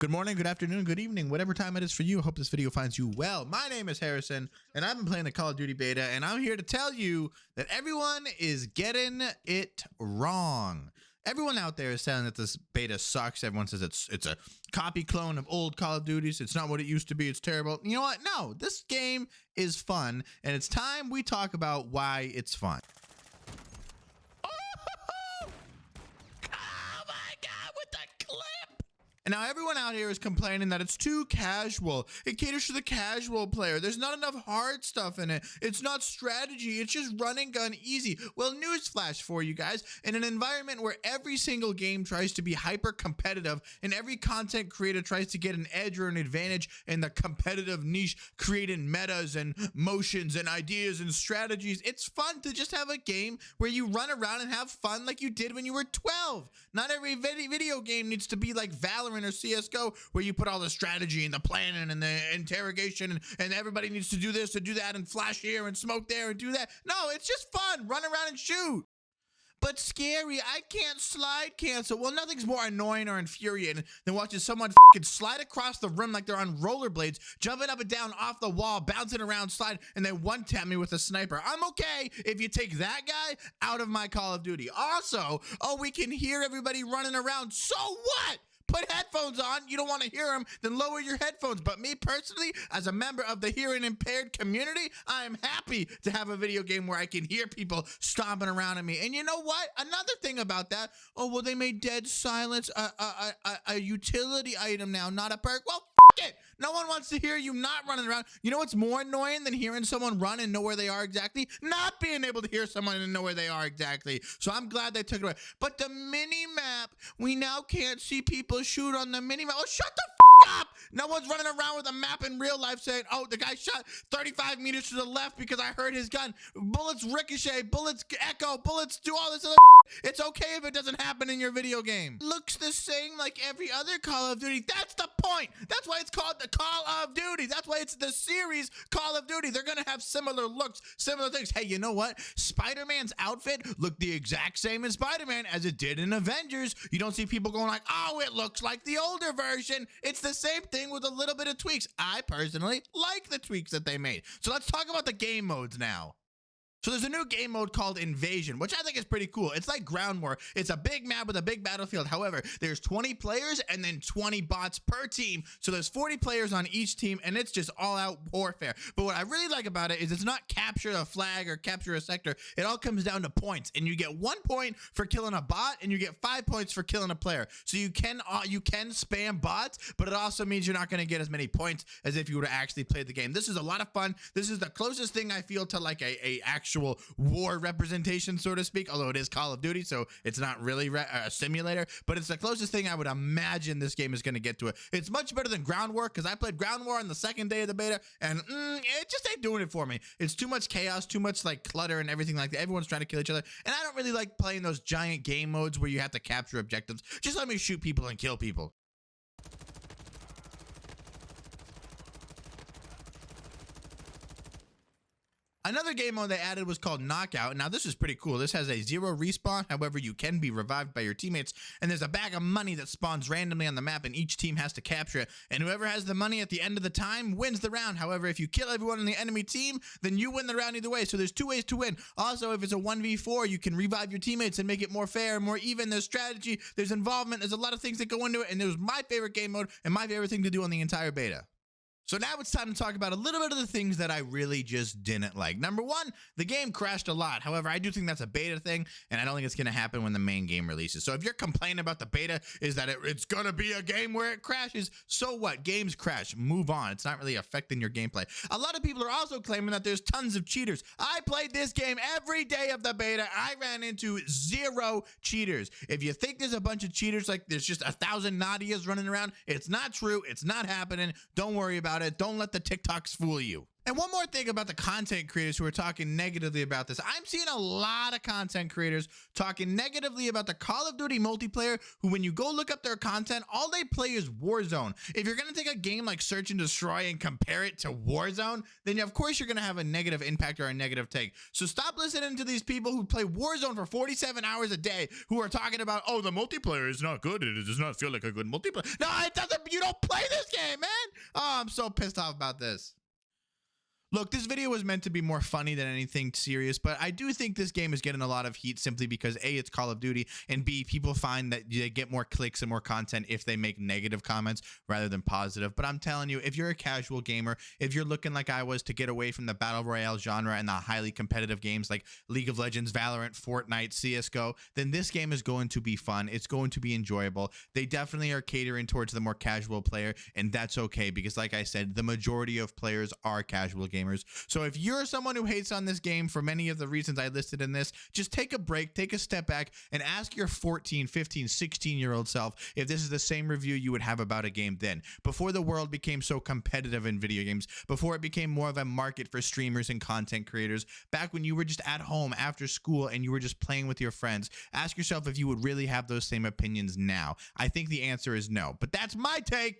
Good morning, good afternoon, good evening, whatever time it is for you. I hope this video finds you well. My name is Harrison, and I've been playing the Call of Duty beta, and I'm here to tell you that everyone is getting it wrong. Everyone out there is saying that this beta sucks. Everyone says it's a copy clone of old Call of Duties. It's not what it used to be. It's terrible. You know what? No, this game is fun, and it's time we talk about why it's fun. And now everyone out here is complaining that it's too casual. It caters to the casual player. There's not enough hard stuff in it. It's not strategy. It's just run and gun easy. Well, newsflash for you guys. In an environment where every single game tries to be hyper competitive and every content creator tries to get an edge or an advantage in the competitive niche, creating metas and motions and ideas and strategies, it's fun to just have a game where you run around and have fun like you did when you were 12. Not every video game needs to be like Valorant or CSGO, where you put all the strategy and the planning and the interrogation and everybody needs to do this and do that and flash here and smoke there and do that. No, it's just fun. Run around and shoot. But scary, I can't slide cancel. Well, nothing's more annoying or infuriating than watching someone fucking slide across the room like they're on rollerblades, jumping up and down off the wall, bouncing around, slide, and then one-tap me with a sniper. I'm okay if you take that guy out of my Call of Duty. Also, we can hear everybody running around. So what? Put headphones on. You don't want to hear them, then lower your headphones. But me personally, as a member of the hearing impaired community, I am happy to have a video game where I can hear people stomping around at me. And you know what? Another thing about that, they made dead silence a utility item now, not a perk. Well, it. No one wants to hear you not running around. You know what's more annoying than hearing someone run and know where they are exactly? Not being able to hear someone and know where they are exactly. So I'm glad they took it away. But the mini map, we now can't see people shoot on the mini map. Oh, shut the up. No one's running around with a map in real life saying, oh, the guy shot 35 meters to the left because I heard his gun. Bullets ricochet, bullets echo, bullets do all this other. It's okay if it doesn't happen in your video game. Looks the same like every other Call of Duty. That's the point. That's why it's called the Call of Duty. That's why it's the series Call of Duty. They're going to have similar looks, similar things. Hey, you know what? Spider-Man's outfit looked the exact same in Spider-Man as it did in Avengers. You don't see people going like, oh, it looks like the older version. It's the same thing with a little bit of tweaks. I personally like the tweaks that they made. So let's talk about the game modes now. So there's a new game mode called Invasion, which I think is pretty cool. It's like Ground War. It's a big map with a big battlefield. However, there's 20 players and then 20 bots per team. So there's 40 players on each team, and it's just all-out warfare. But what I really like about it is it's not capture a flag or capture a sector. It all comes down to points, and you get 1 point for killing a bot, and you get 5 points for killing a player. So you can spam bots, but it also means you're not going to get as many points as if you would have actually played the game. This is a lot of fun. This is the closest thing I feel to like a actual war representation, so to speak, although it is Call of Duty, so it's not really a simulator, but it's the closest thing I would imagine this game is going to get to it. It's much better than Ground War, because I played Ground War on the second day of the beta, and it just ain't doing it for me. It's too much chaos, too much like clutter and everything like that. Everyone's trying to kill each other, and I don't really like playing those giant game modes where you have to capture objectives. Just let me shoot people and kill people. Another game mode they added was called Knockout. Now, this is pretty cool. This has a 0 respawn. However, you can be revived by your teammates. And there's a bag of money that spawns randomly on the map, and each team has to capture it. And whoever has the money at the end of the time wins the round. However, if you kill everyone on the enemy team, then you win the round either way. So there's 2 ways to win. Also, if it's a 1v4, you can revive your teammates and make it more fair and more even. There's strategy, there's involvement, there's a lot of things that go into it. And it was my favorite game mode and my favorite thing to do on the entire beta. So now it's time to talk about a little bit of the things that I really just didn't like. Number one, the game crashed a lot. However, I do think that's a beta thing, and I don't think it's going to happen when the main game releases. So if you're complaining about the beta is that it's going to be a game where it crashes, so what? Games crash. Move on. It's not really affecting your gameplay. A lot of people are also claiming that there's tons of cheaters. I played this game every day of the beta. I ran into 0 cheaters. If you think there's a bunch of cheaters, like there's just 1,000 Nadias running around, it's not true. It's not happening. Don't worry about it. Don't let the TikToks fool you. And one more thing about the content creators who are talking negatively about this. I'm seeing a lot of content creators talking negatively about the Call of Duty multiplayer who, when you go look up their content, all they play is Warzone. If you're going to take a game like Search and Destroy and compare it to Warzone, then of course you're going to have a negative impact or a negative take. So stop listening to these people who play Warzone for 47 hours a day who are talking about, oh, the multiplayer is not good. It does not feel like a good multiplayer. No, it doesn't. You don't play this game, man. Oh, I'm so pissed off about this. Look, this video was meant to be more funny than anything serious, but I do think this game is getting a lot of heat simply because A, it's Call of Duty, and B, people find that they get more clicks and more content if they make negative comments rather than positive. But I'm telling you, if you're a casual gamer, if you're looking like I was to get away from the Battle Royale genre and the highly competitive games like League of Legends, Valorant, Fortnite, CSGO, then this game is going to be fun. It's going to be enjoyable. They definitely are catering towards the more casual player, and that's okay because, like I said, the majority of players are casual gamers. So if you're someone who hates on this game for many of the reasons I listed in this, just take a break, take a step back, and ask your 14, 15, 16-year-old self if this is the same review you would have about a game then. Before the world became so competitive in video games, before it became more of a market for streamers and content creators, back when you were just at home after school and you were just playing with your friends, ask yourself if you would really have those same opinions now. I think the answer is no, but that's my take.